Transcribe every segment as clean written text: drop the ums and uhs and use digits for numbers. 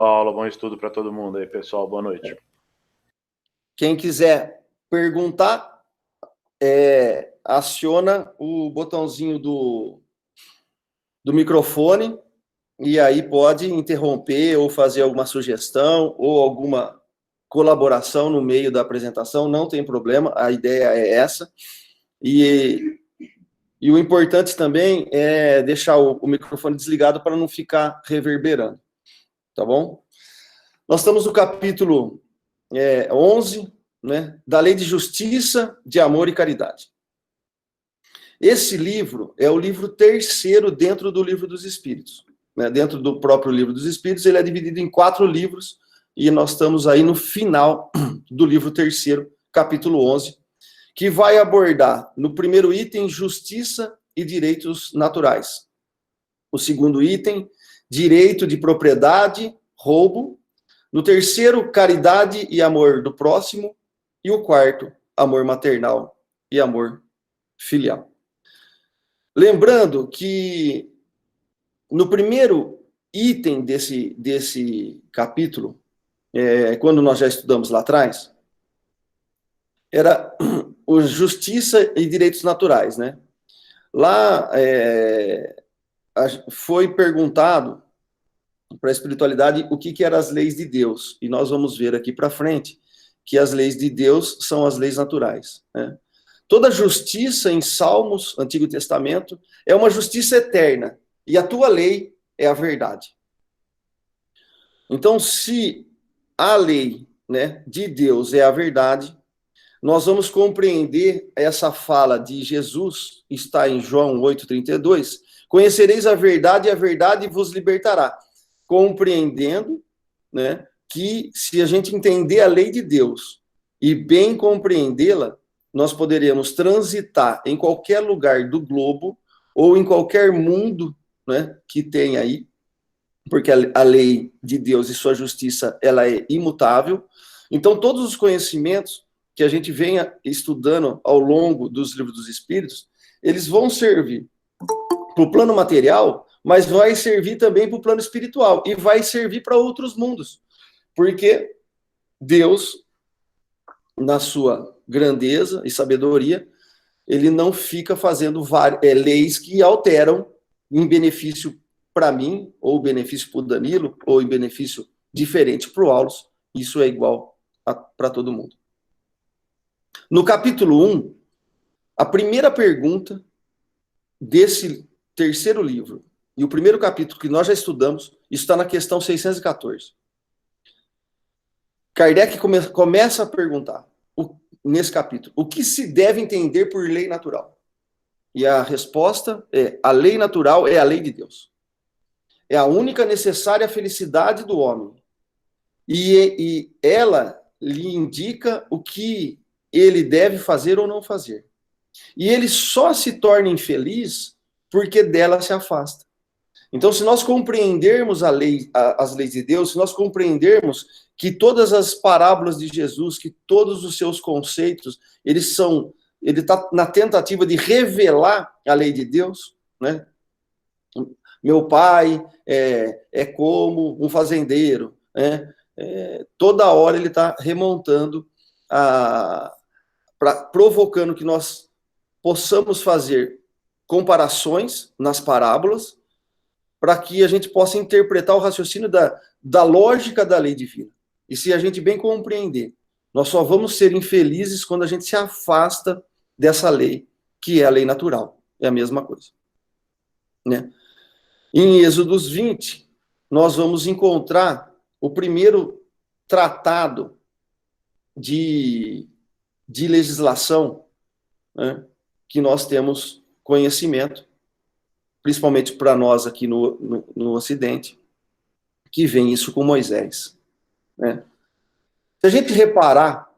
Paulo, bom estudo para todo mundo aí, pessoal. Boa noite. Quem quiser perguntar, aciona o botãozinho do microfone e aí pode interromper ou fazer alguma sugestão ou alguma colaboração no meio da apresentação, não tem problema, a ideia é essa. E o importante também é deixar o microfone desligado para não ficar reverberando, tá bom? Nós estamos no capítulo 11, né, da Lei de Justiça, de Amor e Caridade. Esse livro é o livro terceiro dentro do Livro dos Espíritos. Né? Dentro do próprio Livro dos Espíritos, ele é dividido em 4 livros, e nós estamos aí no final do livro terceiro, capítulo 11, que vai abordar, no primeiro item, justiça e direitos naturais. O segundo item, direito de propriedade, roubo. No terceiro, caridade e amor do próximo. E o quarto, amor maternal e amor filial. Lembrando que no primeiro item desse capítulo, quando nós já estudamos lá atrás, era o justiça e direitos naturais, né? Lá foi perguntado para a espiritualidade o que eram as leis de Deus. E nós vamos ver aqui para frente que as leis de Deus são as leis naturais, né? Toda justiça em Salmos, Antigo Testamento, é uma justiça eterna. E a tua lei é a verdade. Então, se a lei, né, de Deus é a verdade, nós vamos compreender essa fala de Jesus, está em João 8,32, conhecereis a verdade e a verdade vos libertará. Compreendendo, né, que se a gente entender a lei de Deus e bem compreendê-la, nós poderemos transitar em qualquer lugar do globo ou em qualquer mundo, né, que tem aí, porque a lei de Deus e sua justiça, ela é imutável. Então, todos os conhecimentos que a gente venha estudando ao longo dos livros dos Espíritos, eles vão servir para o plano material, mas vai servir também para o plano espiritual e vai servir para outros mundos, porque Deus, na sua grandeza e sabedoria, ele não fica fazendo leis que alteram em benefício para mim, ou benefício para o Danilo, ou em benefício diferente para o Aulos. Isso é igual para todo mundo. No capítulo 1, a primeira pergunta desse terceiro livro, e o primeiro capítulo que nós já estudamos, isso está na questão 614. Kardec começa a perguntar, nesse capítulo, o que se deve entender por lei natural? E a resposta é, a lei natural é a lei de Deus. É a única necessária felicidade do homem. E ela lhe indica o que ele deve fazer ou não fazer. E ele só se torna infeliz porque dela se afasta. Então, se nós compreendermos as leis de Deus, se nós compreendermos que todas as parábolas de Jesus, que todos os seus conceitos, ele está na tentativa de revelar a lei de Deus, né? Meu pai é como um fazendeiro, né? Toda hora ele está remontando, provocando que nós possamos fazer comparações nas parábolas, para que a gente possa interpretar o raciocínio da lógica da lei divina. E se a gente bem compreender, nós só vamos ser infelizes quando a gente se afasta dessa lei, que é a lei natural. É a mesma coisa, né? Em Êxodos 20, nós vamos encontrar o primeiro tratado de legislação, né, que nós temos conhecimento, principalmente para nós aqui no Ocidente, que vem isso com Moisés, né? Se a gente reparar,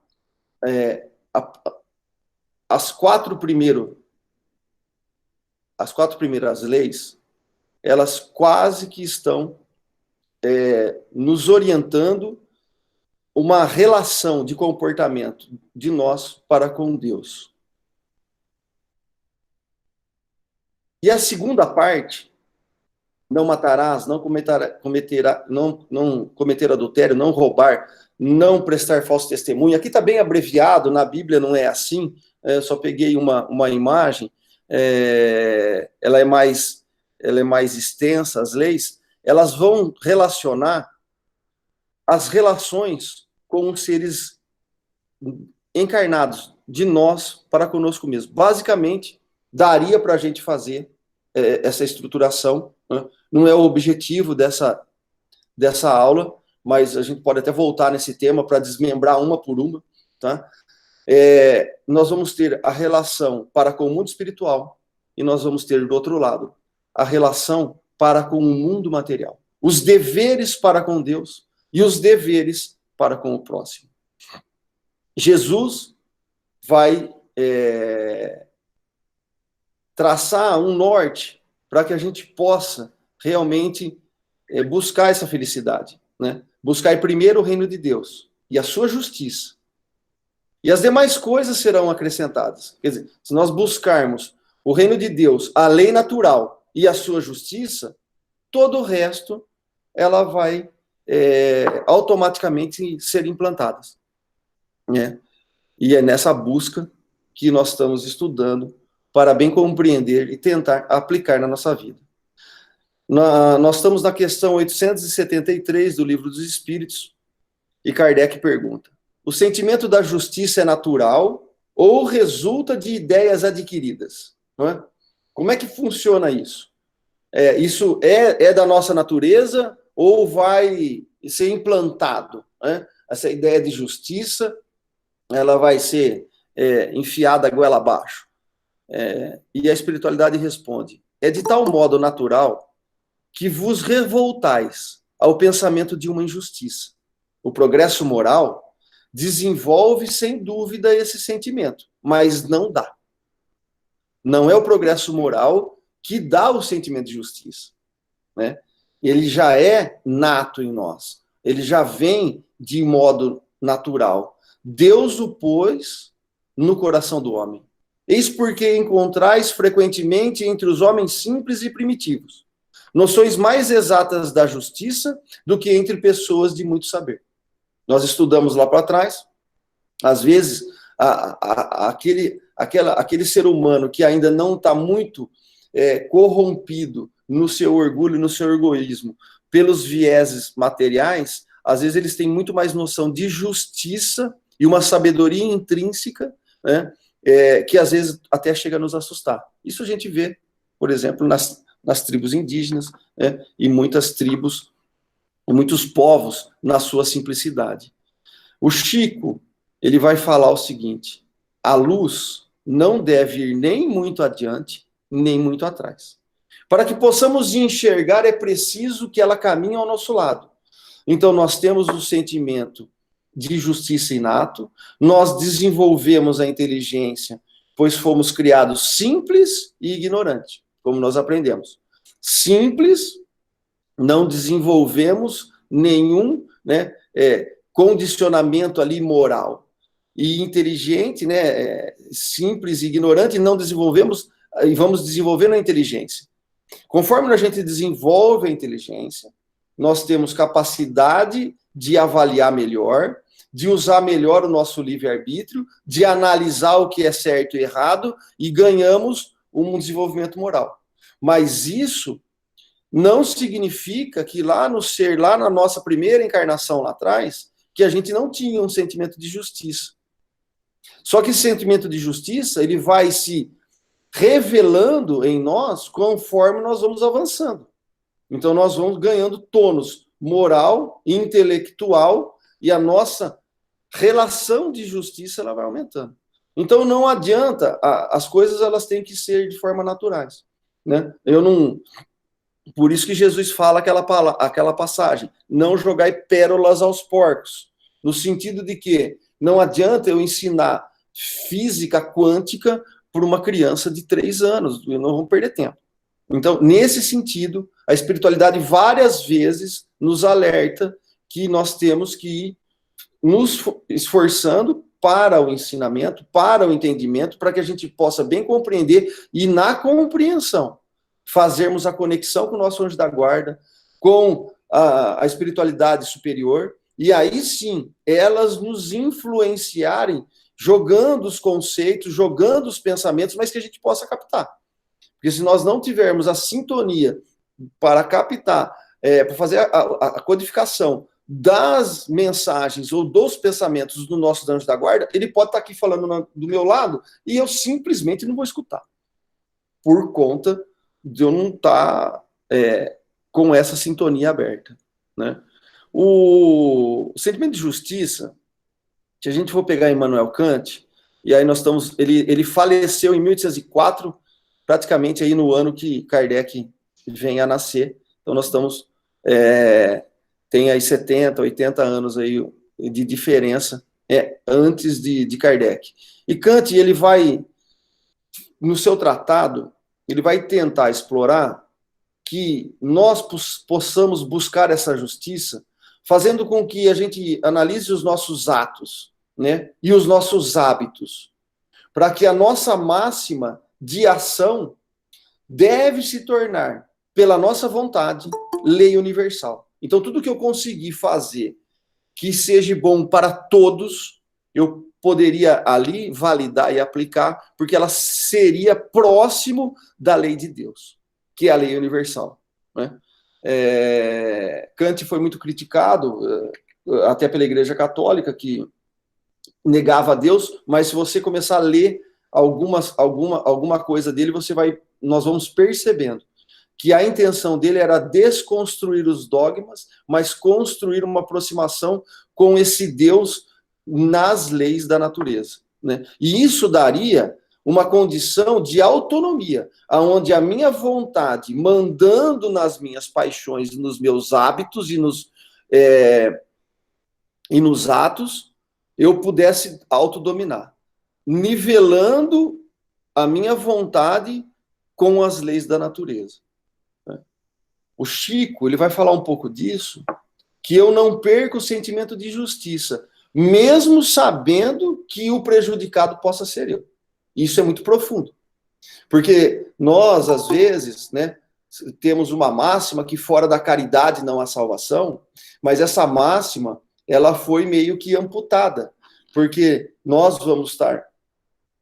as quatro primeiras leis, elas quase que estão nos orientando uma relação de comportamento de nós para com Deus. E a segunda parte, não matarás, não cometer adultério, não roubar, não prestar falso testemunho. Aqui está bem abreviado, na Bíblia não é assim, só peguei uma imagem, ela é mais extensa, as leis, elas vão relacionar as relações com os seres encarnados de nós para conosco mesmo. Basicamente, daria para a gente fazer essa estruturação, né? Não é o objetivo dessa aula, mas a gente pode até voltar nesse tema para desmembrar uma por uma, tá? Nós vamos ter a relação para com o mundo espiritual e nós vamos ter, do outro lado, a relação para com o mundo material. Os deveres para com Deus e os deveres para com o próximo. Jesus vai traçar um norte para que a gente possa realmente buscar essa felicidade, né? Buscar primeiro o reino de Deus e a sua justiça. E as demais coisas serão acrescentadas. Quer dizer, se nós buscarmos o reino de Deus, a lei natural e a sua justiça, todo o resto ela vai automaticamente ser implantadas, né? E é nessa busca que nós estamos estudando para bem compreender e tentar aplicar na nossa vida. Nós estamos na questão 873 do Livro dos Espíritos, e Kardec pergunta: o sentimento da justiça é natural ou resulta de ideias adquiridas? Não é? Como é que funciona isso? Isso é da nossa natureza ou vai ser implantado, né? Essa ideia de justiça, ela vai ser enfiada a goela abaixo. E a espiritualidade responde: é de tal modo natural que vos revoltais ao pensamento de uma injustiça. O progresso moral desenvolve, sem dúvida, esse sentimento, mas não dá. Não é o progresso moral que dá o sentimento de justiça, né? Ele já é nato em nós. Ele já vem de modo natural. Deus o pôs no coração do homem. Eis porque encontrais frequentemente entre os homens simples e primitivos noções mais exatas da justiça do que entre pessoas de muito saber. Nós estudamos lá para trás, às vezes, aquele ser humano que ainda não está muito corrompido no seu orgulho, no seu egoísmo, pelos vieses materiais, às vezes eles têm muito mais noção de justiça e uma sabedoria intrínseca, né, que às vezes até chega a nos assustar. Isso a gente vê, por exemplo, nas tribos indígenas, né, e muitas tribos, e muitos povos na sua simplicidade. O Chico, ele vai falar o seguinte: a luz não deve ir nem muito adiante, nem muito atrás. Para que possamos enxergar, é preciso que ela caminhe ao nosso lado. Então, nós temos o sentimento de justiça inato, nós desenvolvemos a inteligência, pois fomos criados simples e ignorantes, como nós aprendemos. Simples, não desenvolvemos nenhum, né, condicionamento ali moral. E inteligente, né, simples e ignorante, não desenvolvemos, e vamos desenvolvendo a inteligência. Conforme a gente desenvolve a inteligência, nós temos capacidade de avaliar melhor, de usar melhor o nosso livre-arbítrio, de analisar o que é certo e errado, e ganhamos um desenvolvimento moral. Mas isso não significa que lá na nossa primeira encarnação lá atrás, que a gente não tinha um sentimento de justiça. Só que esse sentimento de justiça, ele vai se revelando em nós conforme nós vamos avançando. Então nós vamos ganhando tônus moral, intelectual, e a nossa relação de justiça ela vai aumentando. Então não adianta, as coisas elas têm que ser de forma naturais, né? Por isso que Jesus fala aquela passagem: não jogai pérolas aos porcos, no sentido de que não adianta eu ensinar física quântica para uma criança de 3 anos, não vamos perder tempo. Então, nesse sentido, a espiritualidade várias vezes nos alerta que nós temos que ir nos esforçando para o ensinamento, para o entendimento, para que a gente possa bem compreender, e na compreensão fazermos a conexão com o nosso anjo da guarda, com a espiritualidade superior, e aí sim, elas nos influenciarem, jogando os conceitos, jogando os pensamentos, mas que a gente possa captar. Porque se nós não tivermos a sintonia para captar, para fazer a codificação das mensagens ou dos pensamentos do nosso anjo da guarda, ele pode estar aqui falando do meu lado e eu simplesmente não vou escutar. Por conta de eu não estar com essa sintonia aberta, né? O sentimento de justiça, se a gente for pegar Immanuel Kant, e aí nós estamos, ele faleceu em 1804, praticamente aí no ano que Kardec vem a nascer, então nós estamos, tem aí 70, 80 anos aí de diferença antes de Kardec. E Kant, ele vai, no seu tratado, ele vai tentar explorar que nós possamos buscar essa justiça, fazendo com que a gente analise os nossos atos, né, e os nossos hábitos, para que a nossa máxima de ação deve se tornar, pela nossa vontade, lei universal. Então, tudo que eu conseguir fazer que seja bom para todos, eu poderia ali validar e aplicar, porque ela seria próximo da lei de Deus, que é a lei universal, né? Kant foi muito criticado, até pela Igreja Católica, que negava a Deus, mas se você começar a ler alguma coisa dele, nós vamos percebendo que a intenção dele era desconstruir os dogmas, mas construir uma aproximação com esse Deus nas leis da natureza, né? E isso daria uma condição de autonomia, onde a minha vontade, mandando nas minhas paixões, nos meus hábitos e nos atos, eu pudesse autodominar, nivelando a minha vontade com as leis da natureza. O Chico, ele vai falar um pouco disso, que eu não perco o sentimento de justiça, mesmo sabendo que o prejudicado possa ser eu. Isso é muito profundo. Porque nós, às vezes, né, temos uma máxima que fora da caridade não há salvação, mas essa máxima, ela foi meio que amputada. Porque nós vamos estar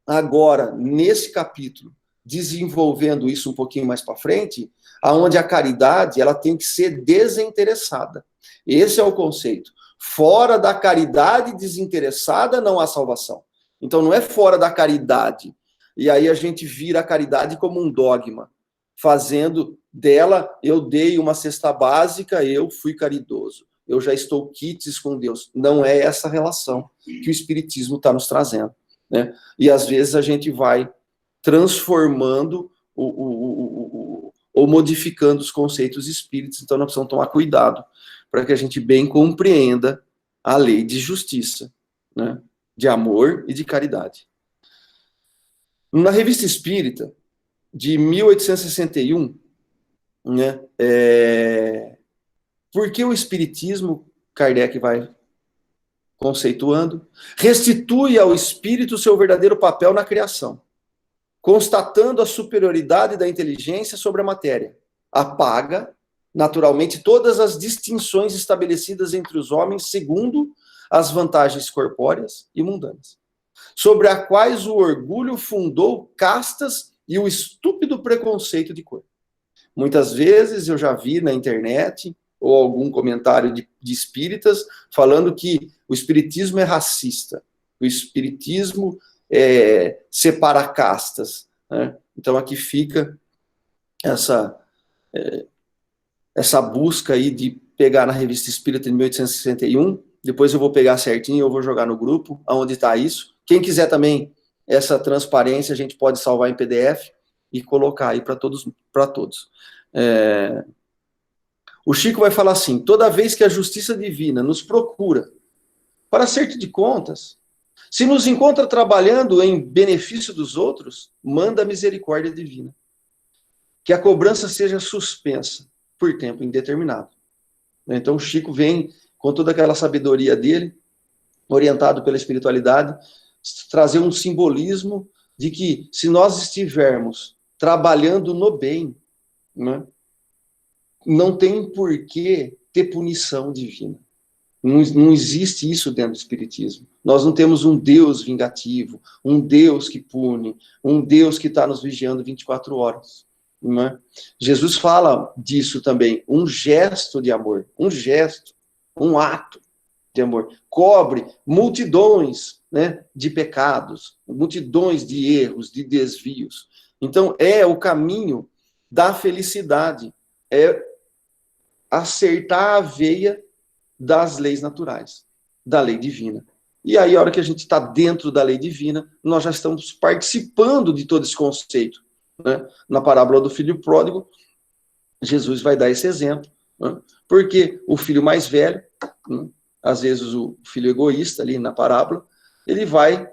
agora, nesse capítulo, desenvolvendo isso um pouquinho mais para frente, aonde a caridade, ela tem que ser desinteressada. Esse é o conceito. Fora da caridade desinteressada não há salvação. Então não é fora da caridade. E aí a gente vira a caridade como um dogma, fazendo dela, eu dei uma cesta básica, eu fui caridoso. Eu já estou quites com Deus. Não é essa relação que o Espiritismo está nos trazendo, né? E às vezes a gente vai transformando ou modificando os conceitos espíritas, então nós precisamos tomar cuidado para que a gente bem compreenda a lei de justiça, né? De amor e de caridade. Na Revista Espírita, de 1861, né, porque o Espiritismo, Kardec vai conceituando, restitui ao espírito seu verdadeiro papel na criação, constatando a superioridade da inteligência sobre a matéria, apaga, naturalmente, todas as distinções estabelecidas entre os homens segundo as vantagens corpóreas e mundanas, sobre as quais o orgulho fundou castas e o estúpido preconceito de cor. Muitas vezes eu já vi na internet ou algum comentário de espíritas falando que o espiritismo é racista, o espiritismo separa castas, né? Então aqui fica essa busca aí de pegar na Revista Espírita de 1861, depois eu vou pegar certinho, eu vou jogar no grupo, aonde está isso. Quem quiser também essa transparência, a gente pode salvar em PDF e colocar aí para todos. O Chico vai falar assim: toda vez que a justiça divina nos procura para acerto de contas, se nos encontra trabalhando em benefício dos outros, manda a misericórdia divina, que a cobrança seja suspensa por tempo indeterminado. Então o Chico vem com toda aquela sabedoria dele, orientado pela espiritualidade, trazer um simbolismo de que se nós estivermos trabalhando no bem, né? Não tem por que ter punição divina. Não existe isso dentro do Espiritismo. Nós não temos um Deus vingativo, um Deus que pune, um Deus que está nos vigiando 24 horas. Não é? Jesus fala disso também, um gesto de amor, um gesto, um ato de amor. Cobre multidões, né, de pecados, multidões de erros, de desvios. Então, é o caminho da felicidade, é acertar a veia das leis naturais, da lei divina. E aí, a hora que a gente está dentro da lei divina, nós já estamos participando de todo esse conceito. Né? Na parábola do filho pródigo, Jesus vai dar esse exemplo. Né? Porque o filho mais velho, né? Às vezes o filho egoísta ali na parábola, ele vai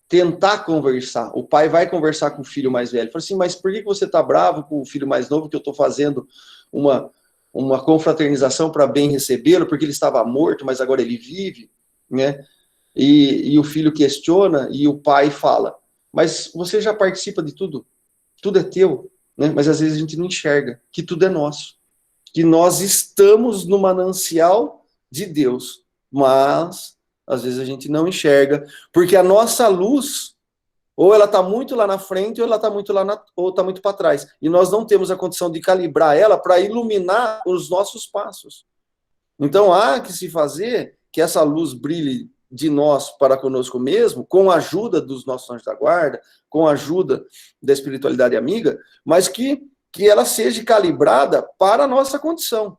tentar conversar. O pai vai conversar com o filho mais velho. Fala assim, mas por que você está bravo com o filho mais novo, que eu estou fazendo uma confraternização para bem recebê-lo, porque ele estava morto, mas agora ele vive, né? E o filho questiona e o pai fala, mas você já participa de tudo, tudo é teu, né? Mas às vezes a gente não enxerga que tudo é nosso, que nós estamos no manancial de Deus, mas às vezes a gente não enxerga, porque a nossa luz ou ela está muito lá na frente, ou ela está muito ou está muito para trás. E nós não temos a condição de calibrar ela para iluminar os nossos passos. Então há que se fazer que essa luz brilhe de nós para conosco mesmo, com a ajuda dos nossos anjos da guarda, com a ajuda da espiritualidade amiga, mas que ela seja calibrada para a nossa condição.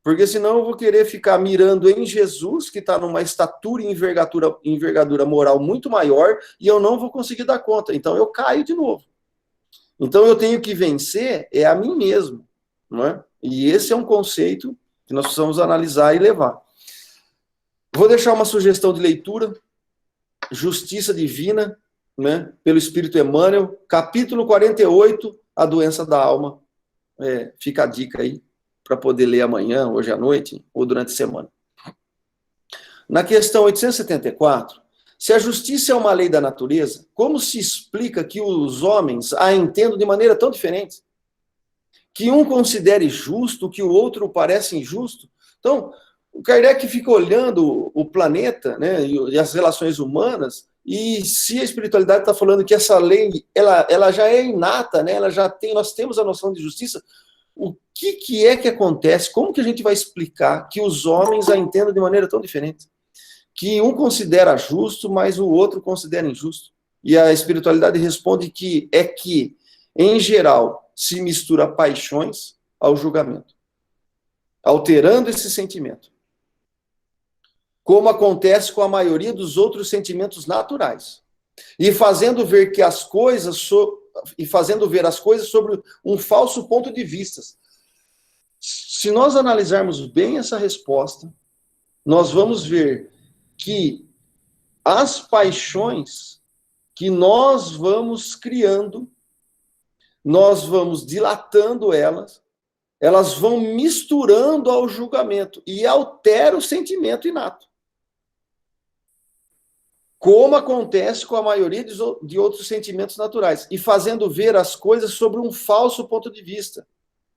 Porque senão eu vou querer ficar mirando em Jesus, que está numa estatura e envergadura moral muito maior, e eu não vou conseguir dar conta. Então eu caio de novo. Então eu tenho que vencer a mim mesmo. Não é? E esse é um conceito que nós precisamos analisar e levar. Vou deixar uma sugestão de leitura, Justiça Divina, né, pelo Espírito Emmanuel, capítulo 48, A Doença da Alma. Fica a dica aí, para poder ler amanhã, hoje à noite, ou durante a semana. Na questão 874, se a justiça é uma lei da natureza, como se explica que os homens a entendam de maneira tão diferente? Que um considere justo o que o outro parece injusto? Então, o Kardec fica olhando o planeta, né, e as relações humanas, e se a espiritualidade está falando que essa lei, ela já é inata, né, nós temos a noção de justiça, o que é que acontece? Como que a gente vai explicar que os homens a entendam de maneira tão diferente? Que um considera justo, mas o outro considera injusto. E a espiritualidade responde que, em geral, se mistura paixões ao julgamento, alterando esse sentimento. Como acontece com a maioria dos outros sentimentos naturais. E fazendo ver as coisas sobre um falso ponto de vista. Se nós analisarmos bem essa resposta, nós vamos ver que as paixões que nós vamos criando, nós vamos dilatando elas vão misturando ao julgamento e altera o sentimento inato. Como acontece com a maioria de outros sentimentos naturais, e fazendo ver as coisas sobre um falso ponto de vista.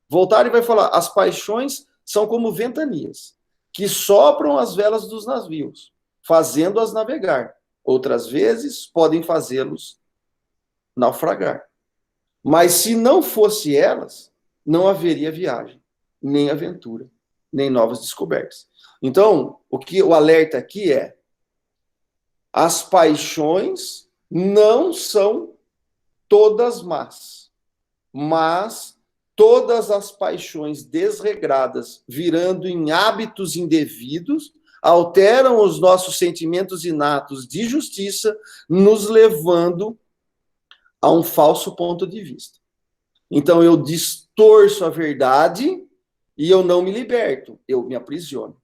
Voltaire vai falar, as paixões são como ventanias, que sopram as velas dos navios, fazendo-as navegar. Outras vezes, podem fazê-los naufragar. Mas se não fosse elas, não haveria viagem, nem aventura, nem novas descobertas. Então, o alerta aqui é, as paixões não são todas más, mas todas as paixões desregradas, virando em hábitos indevidos, alteram os nossos sentimentos inatos de justiça, nos levando a um falso ponto de vista. Então eu distorço a verdade e eu não me liberto, eu me aprisiono.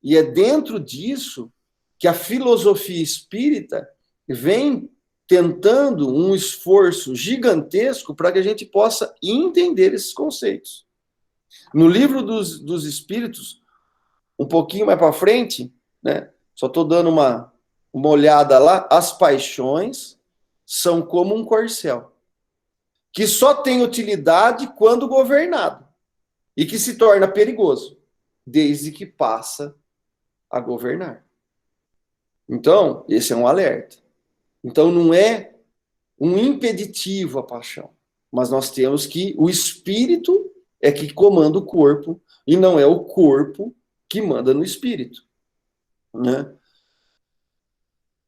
E é dentro disso que a filosofia espírita vem tentando um esforço gigantesco para que a gente possa entender esses conceitos. No livro dos Espíritos, um pouquinho mais para frente, né, só estou dando uma olhada lá, as paixões são como um corcel, que só tem utilidade quando governado e que se torna perigoso desde que passa a governar. Então, esse é um alerta. Então, não é um impeditivo a paixão, mas nós temos que o espírito é que comanda o corpo e não é o corpo que manda no espírito, né?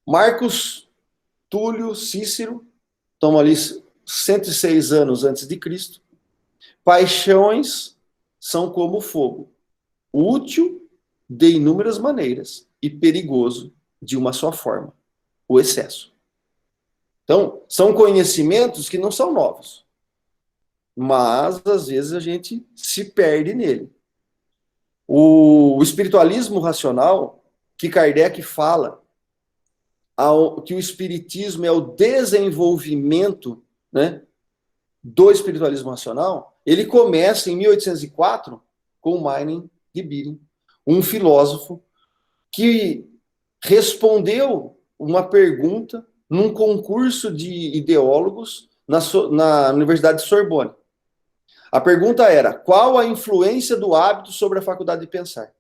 Marcos Túlio Cícero, estamos ali 106 anos antes de Cristo. Paixões são como fogo, útil de inúmeras maneiras e perigoso de uma só forma, o excesso. Então, são conhecimentos que não são novos, mas às vezes a gente se perde nele. O espiritualismo racional, que Kardec fala, que o espiritismo é o desenvolvimento, né, do espiritualismo racional, ele começa em 1804 com Manin de Biren, um filósofo que respondeu uma pergunta num concurso de ideólogos na Universidade de Sorbonne. A pergunta era: qual a influência do hábito sobre a faculdade de pensar?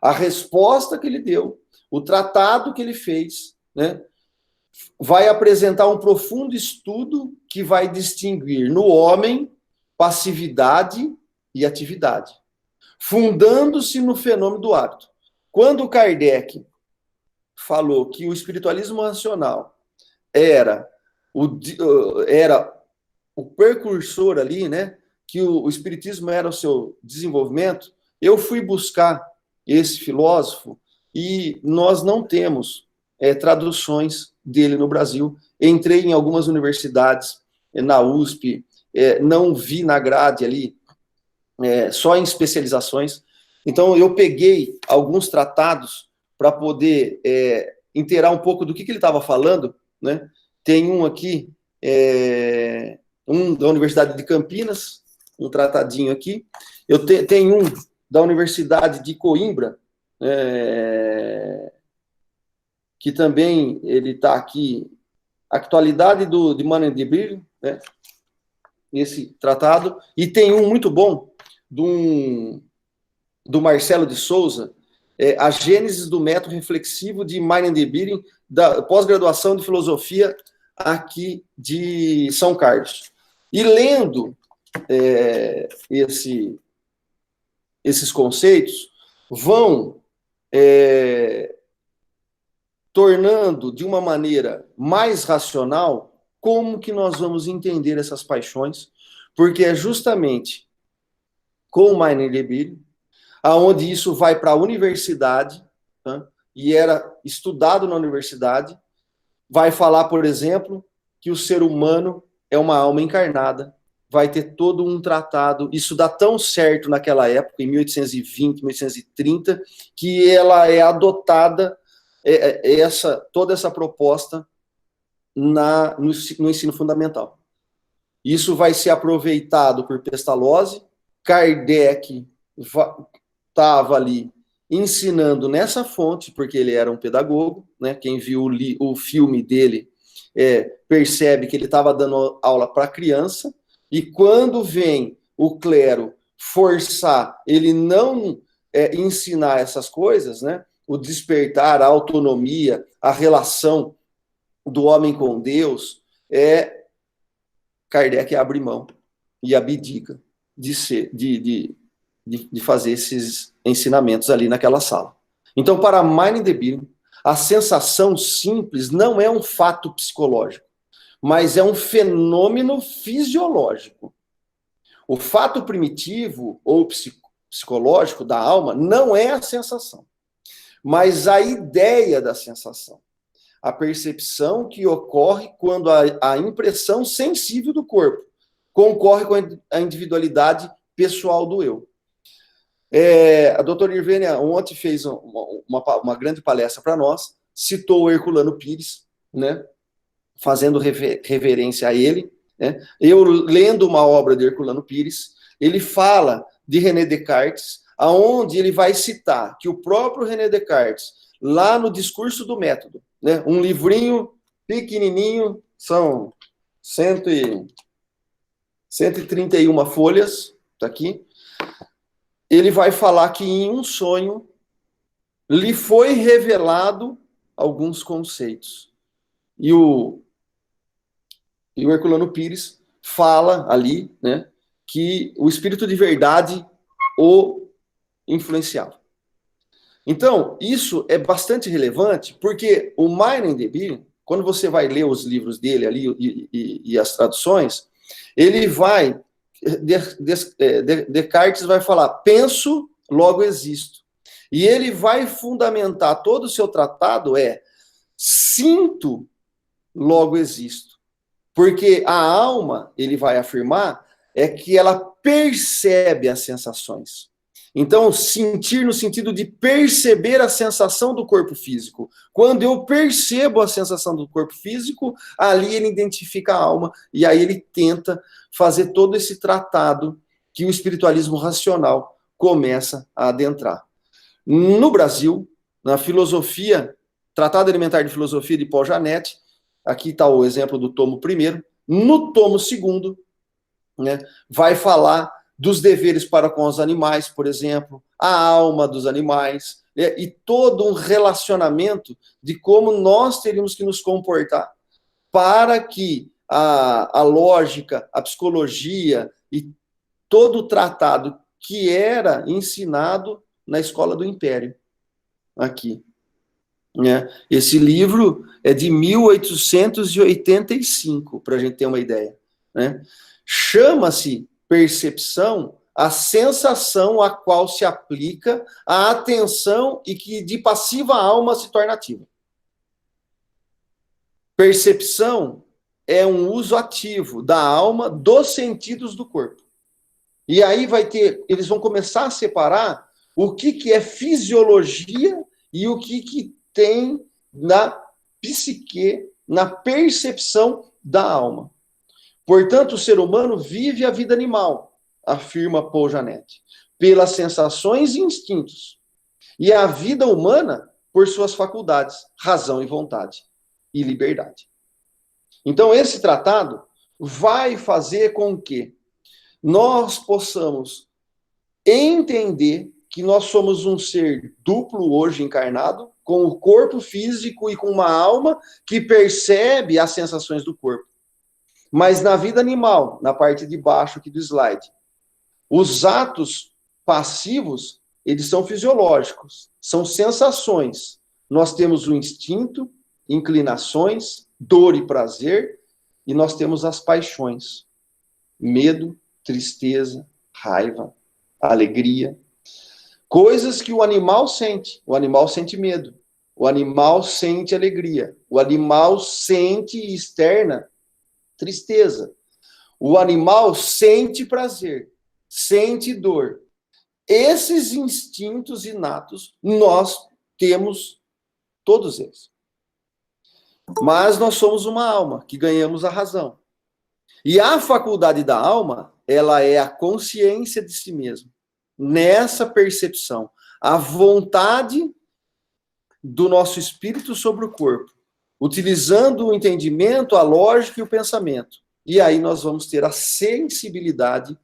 A resposta que ele deu, o tratado que ele fez, né, vai apresentar um profundo estudo que vai distinguir no homem passividade e atividade, fundando-se no fenômeno do hábito. Quando Kardec falou que o espiritualismo racional era o precursor ali, né, que o espiritismo era o seu desenvolvimento, eu fui buscar esse filósofo e nós não temos traduções dele no Brasil. Entrei em algumas universidades, na USP, não vi na grade ali, só em especializações. Então, eu peguei alguns tratados para poder inteirar um pouco do que ele estava falando, né? Tem um aqui, um da Universidade de Campinas, um tratadinho aqui. Eu tenho um da Universidade de Coimbra, que também ele está aqui, Atualidade de Manin de Biren, né? Esse tratado. E tem um muito bom do Marcelo de Souza, A Gênese do Método Reflexivo de Manin de Biren, da pós-graduação de filosofia aqui de São Carlos. E lendo esses conceitos, vão tornando de uma maneira mais racional como que nós vamos entender essas paixões, porque é justamente com o Manin de Biren aonde isso vai para a universidade, tá? E era estudado na universidade, vai falar, por exemplo, que o ser humano é uma alma encarnada, vai ter todo um tratado, isso dá tão certo naquela época, em 1820, 1830, que ela é adotada, toda essa proposta no ensino fundamental. Isso vai ser aproveitado por Pestalozzi. Kardec estava ali ensinando nessa fonte, porque ele era um pedagogo, né? Quem viu o filme dele percebe que ele estava dando aula para criança, e quando vem o clero forçar ele não ensinar essas coisas, né? O despertar, a autonomia, a relação do homem com Deus, Kardec abre mão e abdica de fazer esses ensinamentos ali naquela sala. Então, para Manin de Biren, a sensação simples não é um fato psicológico, mas é um fenômeno fisiológico. O fato primitivo ou psicológico da alma não é a sensação, mas a ideia da sensação. A percepção que ocorre quando a impressão sensível do corpo concorre com a individualidade pessoal do eu. A doutora Irvênia ontem fez uma grande palestra para nós, citou o Herculano Pires, né, fazendo reverência a ele, né. Eu lendo uma obra de Herculano Pires, ele fala de René Descartes, aonde ele vai citar que o próprio René Descartes, lá no Discurso do Método, né, um livrinho pequenininho, são 131 folhas, tá aqui. Ele vai falar que em um sonho lhe foi revelado alguns conceitos. E o Herculano Pires fala ali, né, que o Espírito de verdade o influenciava. Então, isso é bastante relevante, porque o Myron Debir, quando você vai ler os livros dele ali e as traduções, ele vai, Descartes vai falar, penso, logo existo. E ele vai fundamentar todo o seu tratado, sinto, logo existo. Porque a alma, ele vai afirmar, é que ela percebe as sensações. Então, sentir no sentido de perceber a sensação do corpo físico. Quando eu percebo a sensação do corpo físico, ali ele identifica a alma, e aí ele tenta fazer todo esse tratado que o espiritualismo racional começa a adentrar. No Brasil, na filosofia, Tratado Elementar de Filosofia de Paul Janet, aqui está o exemplo do tomo 1º, no tomo 2º, né, vai falar dos deveres para com os animais, por exemplo, a alma dos animais, e todo um relacionamento de como nós teríamos que nos comportar para que a lógica, a psicologia e todo o tratado que era ensinado na escola do Império, aqui. Né? Esse livro é de 1885, para a gente ter uma ideia. Né? Chama-se percepção a sensação a qual se aplica a atenção e que de passiva alma se torna ativa. Percepção é um uso ativo da alma dos sentidos do corpo. E aí eles vão começar a separar o que é fisiologia e o que tem na psique, na percepção da alma. Portanto, o ser humano vive a vida animal, afirma Paul Janet, pelas sensações e instintos. E a vida humana por suas faculdades, razão e vontade, e liberdade. Então, esse tratado vai fazer com que nós possamos entender que nós somos um ser duplo hoje encarnado, com o corpo físico e com uma alma que percebe as sensações do corpo. Mas na vida animal, na parte de baixo aqui do slide, os atos passivos, eles são fisiológicos, são sensações. Nós temos o instinto, inclinações, dor e prazer, e nós temos as paixões, medo, tristeza, raiva, alegria. Coisas que o animal sente. O animal sente medo. O animal sente alegria. O animal sente e externa tristeza. O animal sente prazer. Sente dor. Esses instintos inatos, nós temos todos eles. Mas nós somos uma alma que ganhamos a razão. E a faculdade da alma, ela é a consciência de si mesmo. Nessa percepção, a vontade do nosso espírito sobre o corpo, utilizando o entendimento, a lógica e o pensamento. E aí nós vamos ter a sensibilidade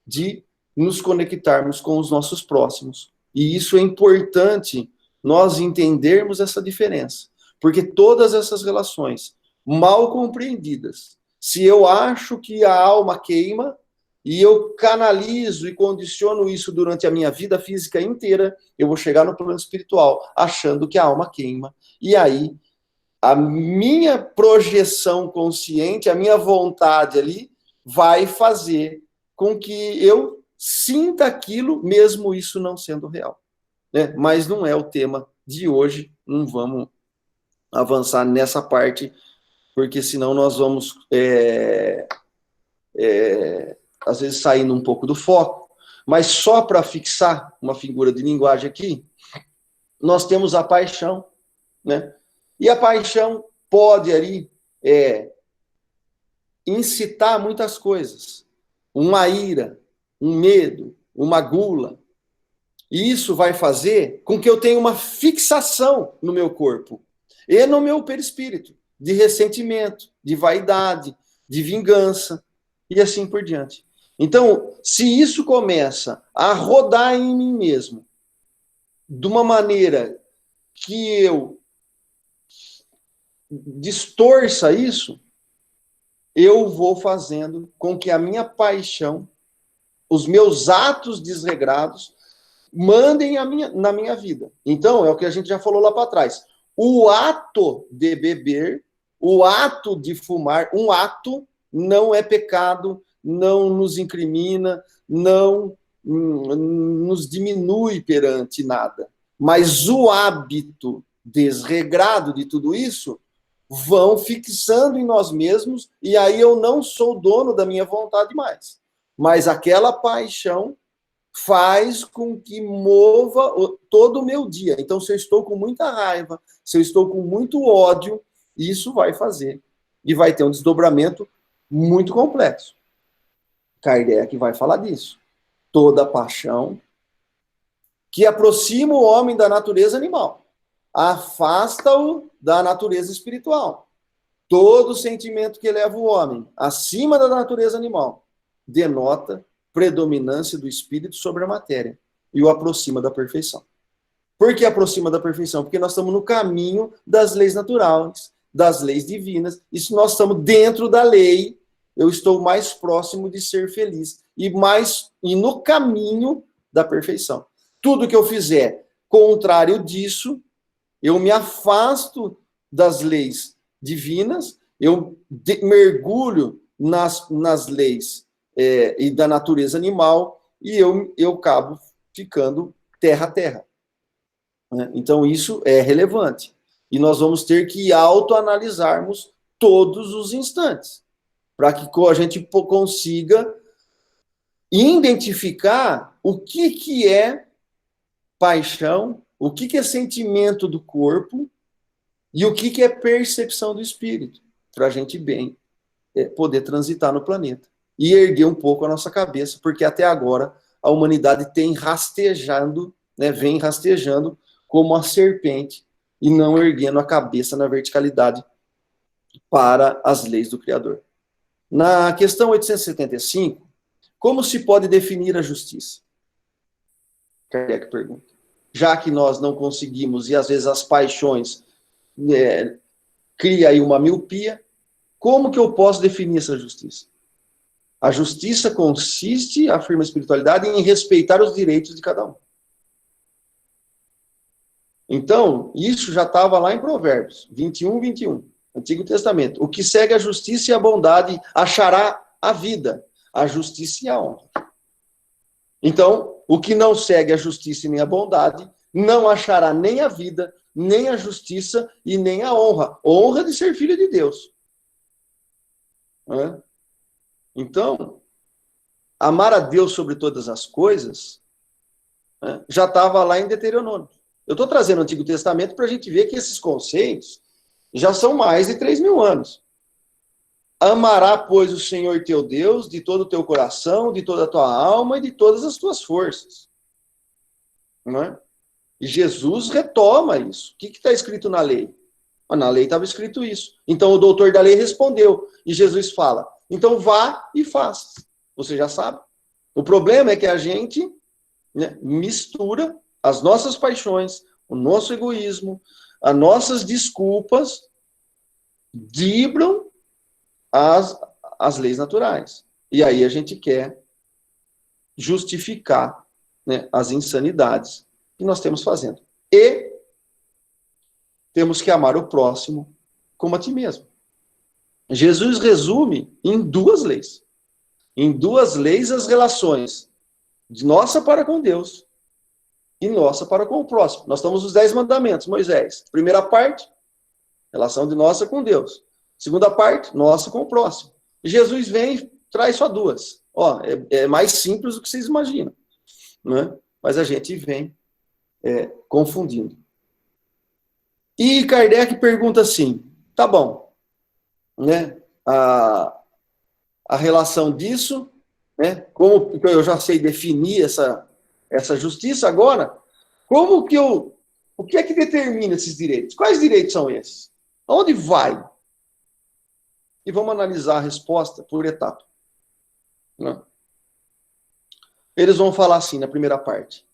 de nos conectarmos com os nossos próximos. E isso é importante nós entendermos essa diferença, porque todas essas relações mal compreendidas, se eu acho que a alma queima, e eu canalizo e condiciono isso durante a minha vida física inteira, eu vou chegar no plano espiritual achando que a alma queima. E aí, a minha projeção consciente, a minha vontade ali, vai fazer com que eu sinta aquilo, mesmo isso não sendo real. Né? Mas não é o tema de hoje, não vamos avançar nessa parte, porque senão nós vamos... às vezes saindo um pouco do foco, mas só para fixar uma figura de linguagem aqui, nós temos a paixão, né? E a paixão pode ali incitar muitas coisas, uma ira, um medo, uma gula, e isso vai fazer com que eu tenha uma fixação no meu corpo e no meu perispírito, de ressentimento, de vaidade, de vingança. e assim por diante. Então, se isso começa a rodar em mim mesmo, de uma maneira que eu distorça isso, eu vou fazendo com que a minha paixão, os meus atos desregrados, mandem na minha vida. Então, é o que a gente já falou lá para trás. O ato de beber, o ato de fumar, um ato não é pecado, não nos incrimina, não nos diminui perante nada. Mas o hábito desregrado de tudo isso vão fixando em nós mesmos, e aí eu não sou dono da minha vontade mais. Mas aquela paixão faz com que mova todo o meu dia. Então, se eu estou com muita raiva, se eu estou com muito ódio, isso vai fazer. E vai ter um desdobramento muito complexo. Kardec vai falar disso. Toda paixão que aproxima o homem da natureza animal, afasta-o da natureza espiritual. Todo sentimento que eleva o homem acima da natureza animal denota predominância do espírito sobre a matéria e o aproxima da perfeição. Por que aproxima da perfeição? Porque nós estamos no caminho das leis naturais, das leis divinas, e se nós estamos dentro da lei, eu estou mais próximo de ser feliz e no caminho da perfeição. Tudo que eu fizer contrário disso, eu me afasto das leis divinas, eu mergulho nas leis e da natureza animal, e eu acabo ficando terra a terra. Então, isso é relevante. E nós vamos ter que autoanalisarmos todos os instantes, para que a gente consiga identificar o que é paixão, o que é sentimento do corpo e o que é percepção do espírito, para a gente bem poder transitar no planeta e erguer um pouco a nossa cabeça, porque até agora a humanidade vem rastejando como a serpente e não erguendo a cabeça na verticalidade para as leis do Criador. Na questão 875, como se pode definir a justiça? Kardec pergunta. Já que nós não conseguimos, e às vezes as paixões criam aí uma miopia, como que eu posso definir essa justiça? A justiça consiste, afirma a espiritualidade, em respeitar os direitos de cada um. Então, isso já estava lá em Provérbios 21, 21, Antigo Testamento. O que segue a justiça e a bondade achará a vida, a justiça e a honra. Então, o que não segue a justiça e nem a bondade, não achará nem a vida, nem a justiça e nem a honra. Honra de ser filho de Deus. Então, amar a Deus sobre todas as coisas já estava lá em Deuteronômio. Eu estou trazendo o Antigo Testamento para a gente ver que esses conceitos já são mais de 3.000 anos. Amará, pois, o Senhor teu Deus de todo o teu coração, de toda a tua alma e de todas as tuas forças. Não é? E Jesus retoma isso. O que está escrito na lei? Na lei estava escrito isso. Então o doutor da lei respondeu. E Jesus fala, então vá e faça. Você já sabe. O problema é que a gente mistura as nossas paixões, o nosso egoísmo, as nossas desculpas, driblam as leis naturais. E aí a gente quer justificar as insanidades que nós temos fazendo. E temos que amar o próximo como a ti mesmo. Jesus resume em 2 leis. Em 2 leis as relações de nossa para com Deus e nossa para com o próximo. Nós estamos nos 10 mandamentos, Moisés. Primeira parte, relação de nossa com Deus. Segunda parte, nossa com o próximo. E Jesus vem e traz só 2. É mais simples do que vocês imaginam. Né? Mas a gente vem confundindo. E Kardec pergunta assim, tá bom, a relação disso, como eu já sei definir essa justiça agora, o que é que determina esses direitos? Quais direitos são esses? Aonde vai? E vamos analisar a resposta por etapa. Eles vão falar assim na primeira parte.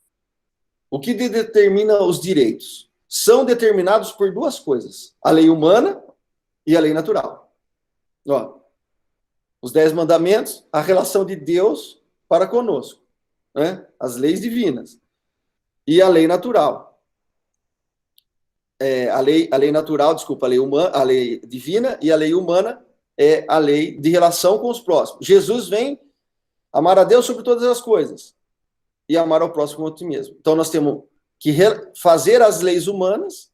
O que determina os direitos? São determinados por duas coisas. A lei humana e a lei natural. Ó, os 10 mandamentos, a relação de Deus para conosco. Né? As leis divinas. E a lei natural. A lei natural, desculpa, a lei divina, e a lei humana é a lei de relação com os próximos. Jesus vem amar a Deus sobre todas as coisas e amar ao próximo como a ti mesmo. Então nós temos que fazer as leis humanas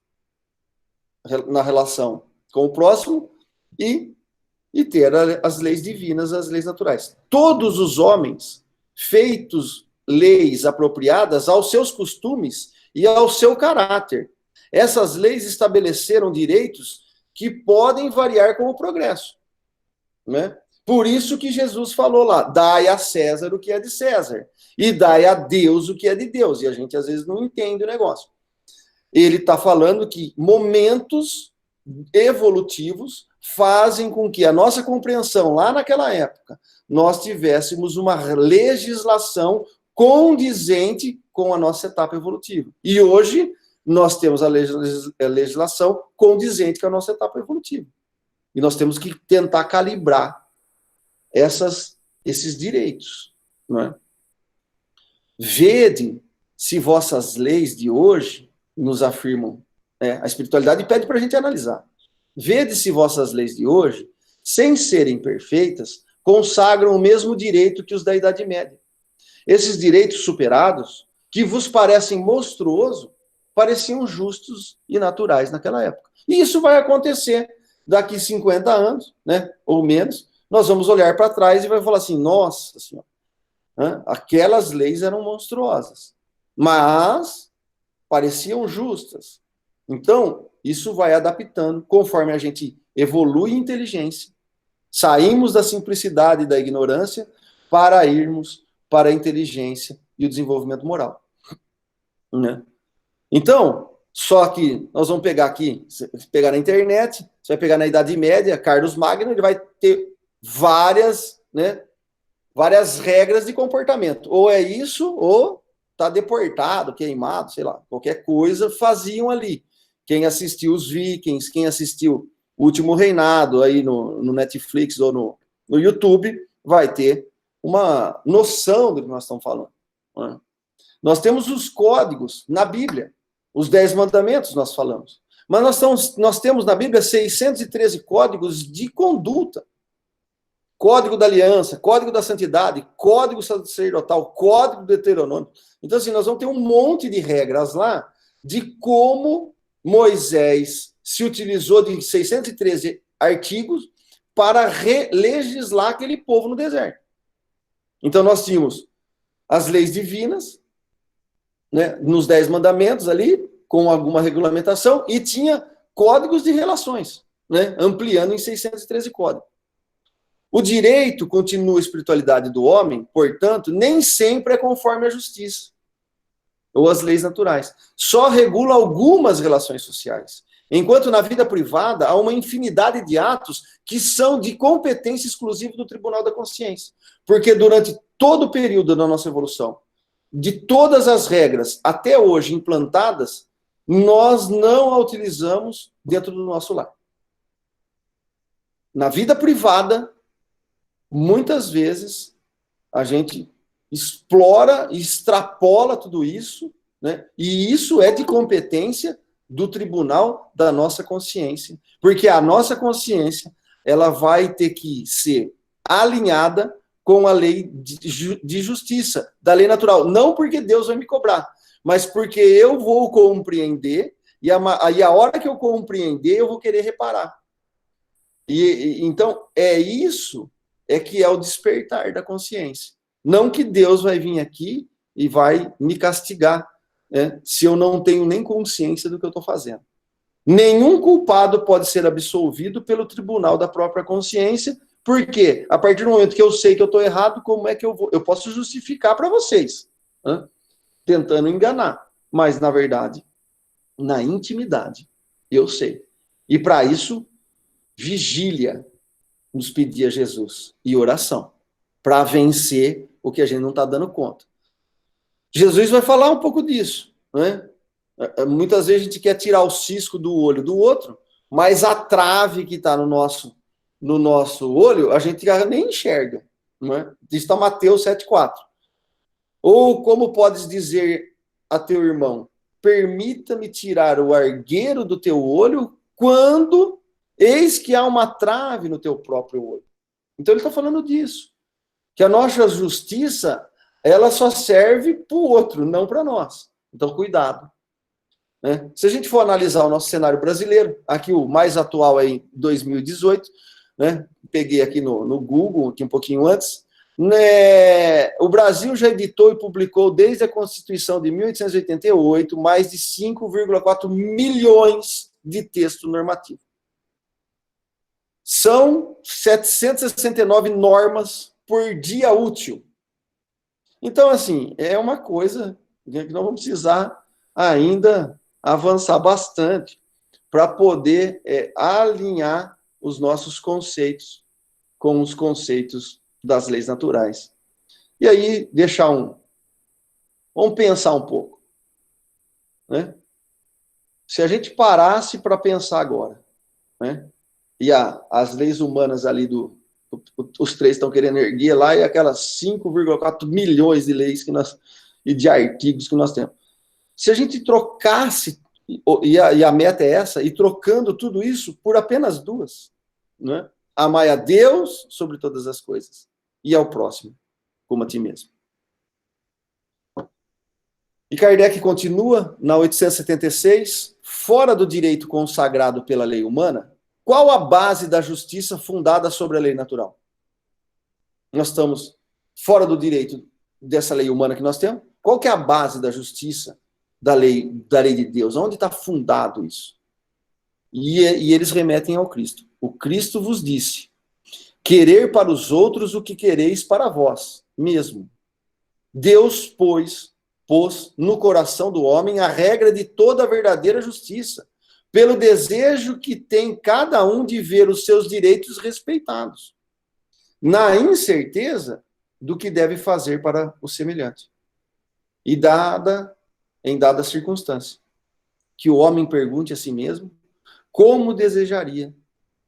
na relação com o próximo e ter as leis divinas, as leis naturais. Todos os homens feitos leis apropriadas aos seus costumes e ao seu caráter. Essas leis estabeleceram direitos que podem variar com o progresso, né? Por isso que Jesus falou lá, dai a César o que é de César, e dai a Deus o que é de Deus. E a gente às vezes não entende o negócio. Ele está falando que momentos evolutivos fazem com que a nossa compreensão lá naquela época, nós tivéssemos uma legislação condizente com a nossa etapa evolutiva. E hoje nós temos a legislação condizente com a nossa etapa evolutiva. E nós temos que tentar calibrar esses direitos. Não é? Vede se vossas leis de hoje, nos afirmam, a espiritualidade pede para a gente analisar. Vede se vossas leis de hoje, sem serem perfeitas, consagram o mesmo direito que os da Idade Média. Esses direitos superados, que vos parecem monstruosos, pareciam justos e naturais naquela época. E isso vai acontecer daqui 50 anos, né, ou menos. Nós vamos olhar para trás e vai falar assim, nossa senhora, aquelas leis eram monstruosas, mas pareciam justas. Então, isso vai adaptando conforme a gente evolui em inteligência. Saímos da simplicidade e da ignorância para irmos para a inteligência e o desenvolvimento moral. Né? Então, só que nós vamos pegar aqui, pegar na internet, você vai pegar na Idade Média, Carlos Magno, ele vai ter várias regras de comportamento. Ou é isso, ou está deportado, queimado, sei lá, qualquer coisa faziam ali. Quem assistiu os Vikings, quem assistiu O Último Reinado aí no Netflix ou no YouTube, vai ter uma noção do que nós estamos falando. Né? Nós temos os códigos na Bíblia, os 10 mandamentos nós falamos. Mas nós temos na Bíblia 613 códigos de conduta. Código da aliança, código da santidade, código sacerdotal, código do Deuteronômio. Então, assim, nós vamos ter um monte de regras lá de como Moisés se utilizou de 613 artigos para legislar aquele povo no deserto. Então, nós tínhamos as leis divinas, né, nos 10 mandamentos ali, com alguma regulamentação, e tinha códigos de relações, né, ampliando em 613 códigos. O direito continua a espiritualidade do homem, portanto, nem sempre é conforme a justiça ou as leis naturais. Só regula algumas relações sociais. Enquanto na vida privada há uma infinidade de atos que são de competência exclusiva do Tribunal da Consciência. Porque durante todo o período da nossa evolução, de todas as regras até hoje implantadas, nós não a utilizamos dentro do nosso lar. Na vida privada, muitas vezes, a gente explora e extrapola tudo isso, né? E isso é de competência do tribunal da nossa consciência. Porque a nossa consciência, ela vai ter que ser alinhada com a lei de justiça, da lei natural. Não porque Deus vai me cobrar, mas porque eu vou compreender, e a hora que eu compreender, eu vou querer reparar. Então, isso que é o despertar da consciência. Não que Deus vai vir aqui e vai me castigar, né, se eu não tenho nem consciência do que eu estou fazendo. Nenhum culpado pode ser absolvido pelo tribunal da própria consciência, porque a partir do momento que eu sei que eu estou errado, como é que eu posso justificar para vocês? Né? Tentando enganar. Mas, na verdade, na intimidade, eu sei. E para isso, vigília nos pedia Jesus e oração. para vencer o que a gente não está dando conta. Jesus vai falar um pouco disso, né? Muitas vezes a gente quer tirar o cisco do olho do outro, mas a trave que está no nosso olho, a gente nem enxerga. Né? Isso está Mateus 7,4. Ou como podes dizer a teu irmão, permita-me tirar o argueiro do teu olho, quando eis que há uma trave no teu próprio olho. Então ele está falando disso. Que a nossa justiça, ela só serve para o outro, não para nós. Então cuidado. Né? Se a gente for analisar o nosso cenário brasileiro, aqui o mais atual é em 2018, né? Peguei aqui no Google, aqui um pouquinho antes, né? O Brasil já editou e publicou, desde a Constituição de 1888, mais de 5,4 milhões de texto normativo. São 769 normas por dia útil. Então, assim, é uma coisa que nós vamos precisar ainda avançar bastante para poder alinhar os nossos conceitos com os conceitos das leis naturais. E aí, vamos pensar um pouco. Né? Se a gente parasse para pensar agora, né? E as leis humanas ali os três estão querendo erguer lá, e aquelas 5,4 milhões de leis e de artigos que nós temos. Se a gente trocasse, e a meta é essa, e trocando tudo isso por apenas duas, né? Amai a Deus sobre todas as coisas, e ao próximo, como a ti mesmo. E Kardec continua, na 876, fora do direito consagrado pela lei humana, qual a base da justiça fundada sobre a lei natural? Nós estamos fora do direito dessa lei humana que nós temos. Qual que é a base da justiça da lei de Deus? Onde está fundado isso? E eles remetem ao Cristo. O Cristo vos disse, querer para os outros o que quereis para vós mesmo. Deus, pôs no coração do homem a regra de toda a verdadeira justiça, pelo desejo que tem cada um de ver os seus direitos respeitados, na incerteza do que deve fazer para o semelhante. E em dada circunstância, que o homem pergunte a si mesmo como desejaria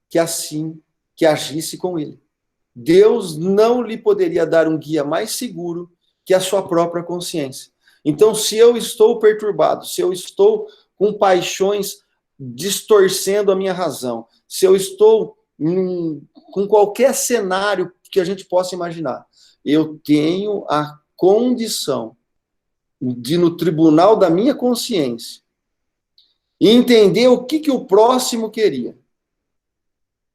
que agisse com ele. Deus não lhe poderia dar um guia mais seguro que a sua própria consciência. Então, se eu estou perturbado, se eu estou com paixões distorcendo a minha razão, se eu estou com qualquer cenário que a gente possa imaginar, eu tenho a condição de, no tribunal da minha consciência, entender o que o próximo queria.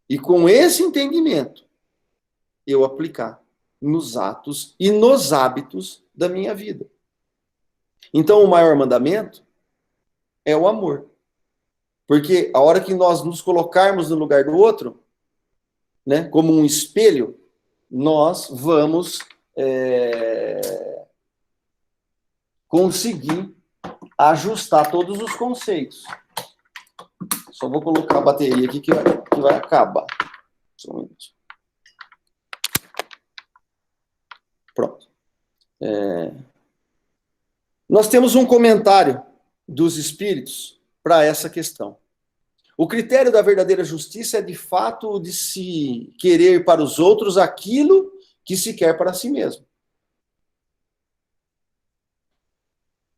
E com esse entendimento, eu aplicar nos atos e nos hábitos da minha vida. Então, o maior mandamento é o amor. Porque a hora que nós nos colocarmos no lugar do outro, né, como um espelho, nós vamos conseguir ajustar todos os conceitos. Só vou colocar a bateria aqui que vai acabar. Só um minuto. Pronto. Nós temos um comentário dos espíritos para essa questão. O critério da verdadeira justiça é, de fato, o de se querer para os outros aquilo que se quer para si mesmo.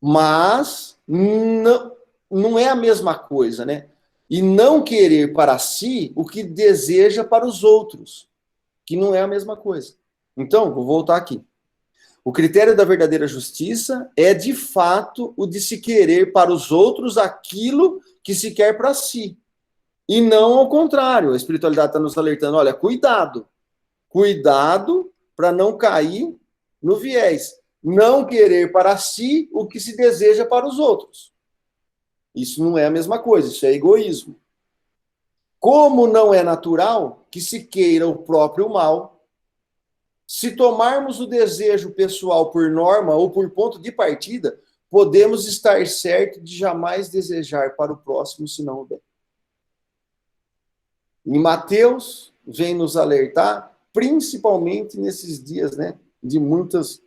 Mas não é a mesma coisa, né? E não querer para si o que deseja para os outros, que não é a mesma coisa. Então, vou voltar aqui. O critério da verdadeira justiça é, de fato, o de se querer para os outros aquilo que se quer para si. E não ao contrário. A espiritualidade está nos alertando, olha, cuidado. Cuidado para não cair no viés. Não querer para si o que se deseja para os outros. Isso não é a mesma coisa, isso é egoísmo. Como não é natural que se queira o próprio mal, se tomarmos o desejo pessoal por norma ou por ponto de partida, podemos estar certos de jamais desejar para o próximo senão o bem. Em Mateus, vem nos alertar principalmente nesses dias, né, de muitos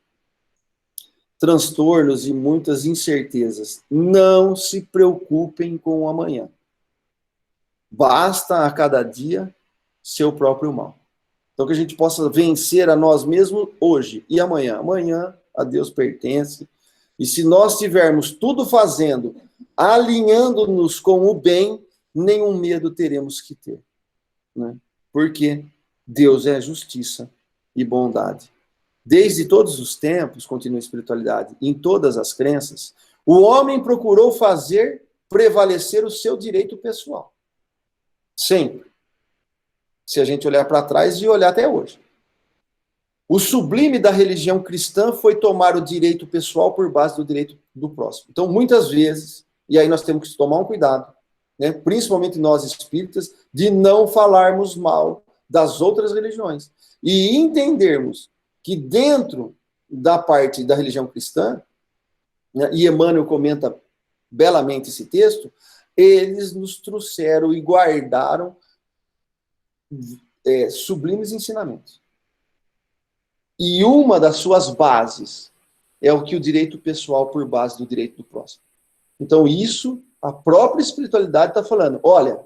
transtornos e muitas incertezas. Não se preocupem com o amanhã. Basta a cada dia seu próprio mal. Então, que a gente possa vencer a nós mesmos hoje e amanhã. Amanhã a Deus pertence. E se nós estivermos tudo fazendo, alinhando-nos com o bem, nenhum medo teremos que ter. Né? Porque Deus é justiça e bondade. Desde todos os tempos, continua a espiritualidade, em todas as crenças, o homem procurou fazer prevalecer o seu direito pessoal. Sempre. Se a gente olhar para trás e olhar até hoje. O sublime da religião cristã foi tomar o direito pessoal por base do direito do próximo. Então, muitas vezes, e aí nós temos que tomar um cuidado, né, principalmente nós espíritas, de não falarmos mal das outras religiões. E entendermos que dentro da parte da religião cristã, né, e Emmanuel comenta belamente esse texto, eles nos trouxeram e guardaram sublimes ensinamentos. E uma das suas bases é o que o direito pessoal por base do direito do próximo. Então, isso, a própria espiritualidade está falando, olha,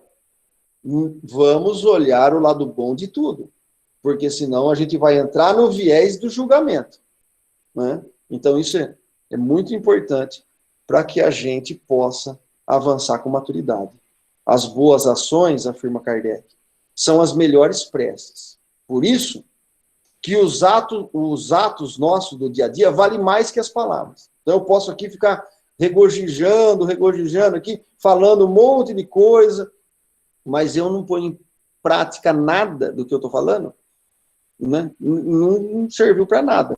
vamos olhar o lado bom de tudo, porque senão a gente vai entrar no viés do julgamento. Né? Então, isso é muito importante para que a gente possa avançar com maturidade. As boas ações, afirma Kardec, são as melhores preces. Por isso, que os atos nossos do dia a dia valem mais que as palavras. Então, eu posso aqui ficar regozijando aqui, falando um monte de coisa, mas eu não ponho em prática nada do que eu estou falando, né? Não serviu para nada.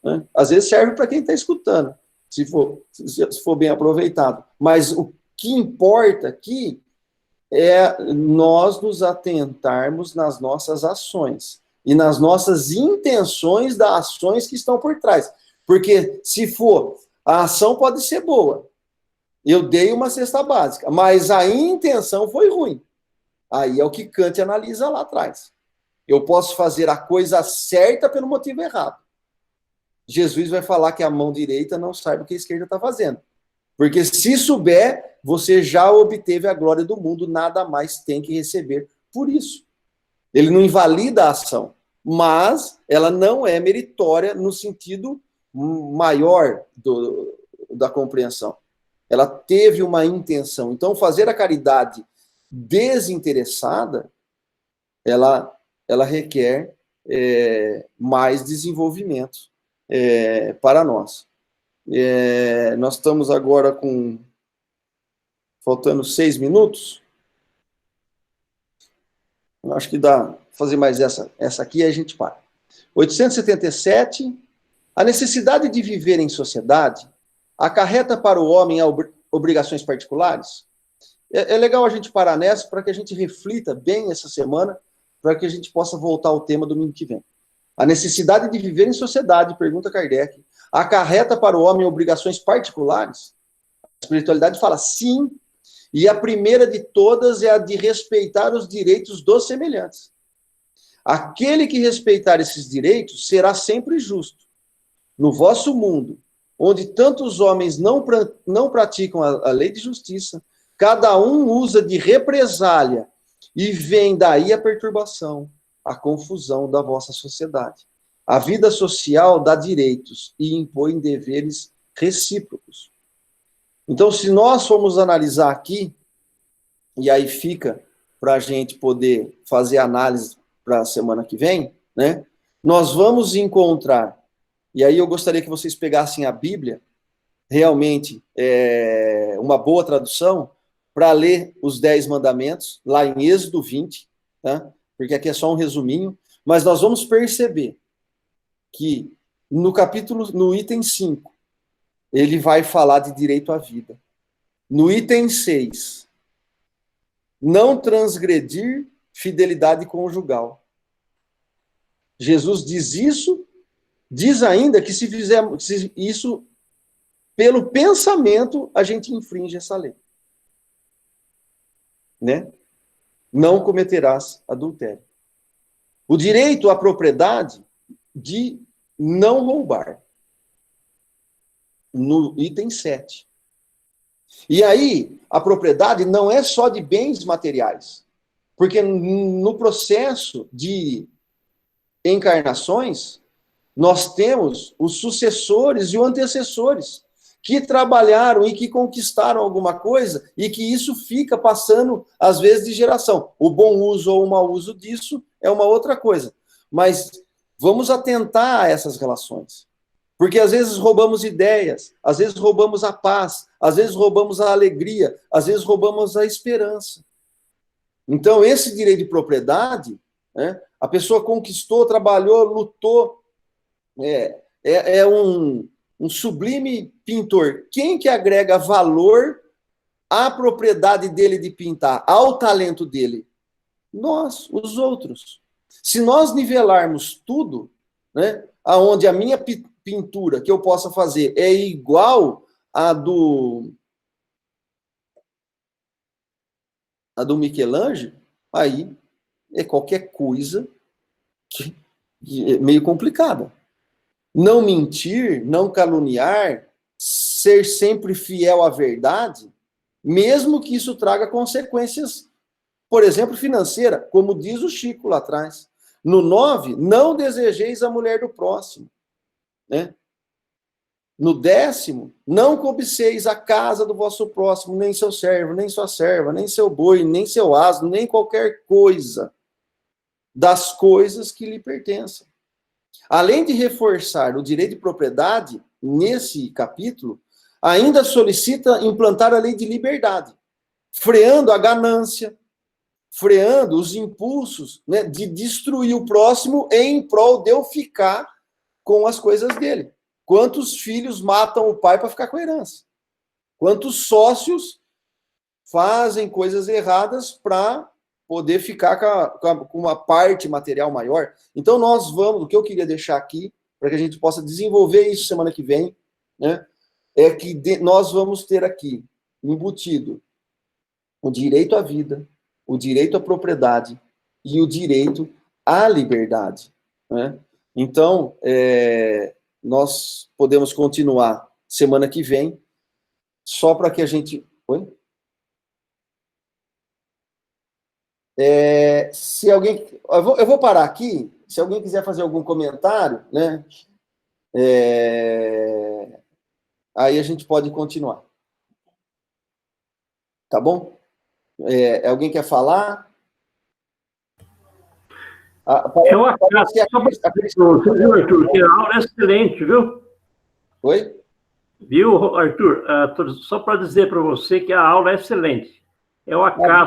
Né? Às vezes serve para quem está escutando, se for bem aproveitado. Mas o que importa aqui é nós nos atentarmos nas nossas ações e nas nossas intenções das ações que estão por trás. Porque se for, a ação pode ser boa. Eu dei uma cesta básica, mas a intenção foi ruim. Aí é o que Kant analisa lá atrás. Eu posso fazer a coisa certa pelo motivo errado. Jesus vai falar que a mão direita não sabe o que a esquerda está fazendo. Porque se souber, você já obteve a glória do mundo, nada mais tem que receber por isso. Ele não invalida a ação, mas ela não é meritória no sentido maior da compreensão. Ela teve uma intenção. Então, fazer a caridade desinteressada, ela requer mais desenvolvimento para nós. Nós estamos agora faltando 6 minutos. Acho que dá fazer mais essa aqui e a gente para. 877. A necessidade de viver em sociedade acarreta para o homem obrigações particulares? É legal a gente parar nessa para que a gente reflita bem essa semana, para que a gente possa voltar ao tema domingo que vem. A necessidade de viver em sociedade, pergunta Kardec, acarreta para o homem obrigações particulares? A espiritualidade fala sim, e a primeira de todas é a de respeitar os direitos dos semelhantes. Aquele que respeitar esses direitos será sempre justo. No vosso mundo, onde tantos homens não praticam a lei de justiça, cada um usa de represália, e vem daí a perturbação, a confusão da vossa sociedade. A vida social dá direitos e impõe deveres recíprocos. Então, se nós formos analisar aqui, e aí fica para a gente poder fazer análise para a semana que vem, né? Nós vamos encontrar, e aí eu gostaria que vocês pegassem a Bíblia, realmente uma boa tradução, para ler os 10 mandamentos, lá em Êxodo 20, tá? Porque aqui é só um resuminho, mas nós vamos perceber que no item 5, ele vai falar de direito à vida. No item 6, não transgredir fidelidade conjugal. Jesus diz isso, diz ainda que se fizermos isso pelo pensamento, a gente infringe essa lei. Né? Não cometerás adultério. O direito à propriedade de não roubar. No item 7. E aí, a propriedade não é só de bens materiais. Porque no processo de encarnações, nós temos os sucessores e os antecessores que trabalharam e que conquistaram alguma coisa e que isso fica passando, às vezes, de geração. O bom uso ou o mau uso disso é uma outra coisa. Mas vamos atentar a essas relações. Porque às vezes roubamos ideias, às vezes roubamos a paz, às vezes roubamos a alegria, às vezes roubamos a esperança. Então, esse direito de propriedade, né, a pessoa conquistou, trabalhou, lutou, é um sublime pintor. Quem que agrega valor à propriedade dele de pintar, ao talento dele? Nós, os outros. Se nós nivelarmos tudo, né, aonde a minha pintura que eu possa fazer é igual à do Michelangelo, aí é qualquer coisa que é meio complicada. Não mentir, não caluniar, ser sempre fiel à verdade, mesmo que isso traga consequências, por exemplo, financeira, como diz o Chico lá atrás. No 9, não desejeis a mulher do próximo. Né? No 10º, não cobiceis a casa do vosso próximo, nem seu servo, nem sua serva, nem seu boi, nem seu asno, nem qualquer coisa das coisas que lhe pertencem. Além de reforçar o direito de propriedade, nesse capítulo, ainda solicita implantar a lei de liberdade, freando a ganância, freando os impulsos, né, de destruir o próximo em prol de eu ficar com as coisas dele. Quantos filhos matam o pai para ficar com a herança? Quantos sócios fazem coisas erradas para poder ficar com uma parte material maior? Então, nós vamos, o que eu queria deixar aqui, para que a gente possa desenvolver isso semana que vem, né, é que nós vamos ter aqui embutido o direito à vida, o direito à propriedade e o direito à liberdade. Né? Então, nós podemos continuar semana que vem, só para que a gente... Oi? Se alguém... Eu vou parar aqui, se alguém quiser fazer algum comentário, né? Aí a gente pode continuar. Tá bom? Alguém quer falar? Eu acaso, viu, Arthur, que a aula é excelente, viu? Oi? Viu, Arthur? Só para dizer para você que a aula é excelente. É o acaso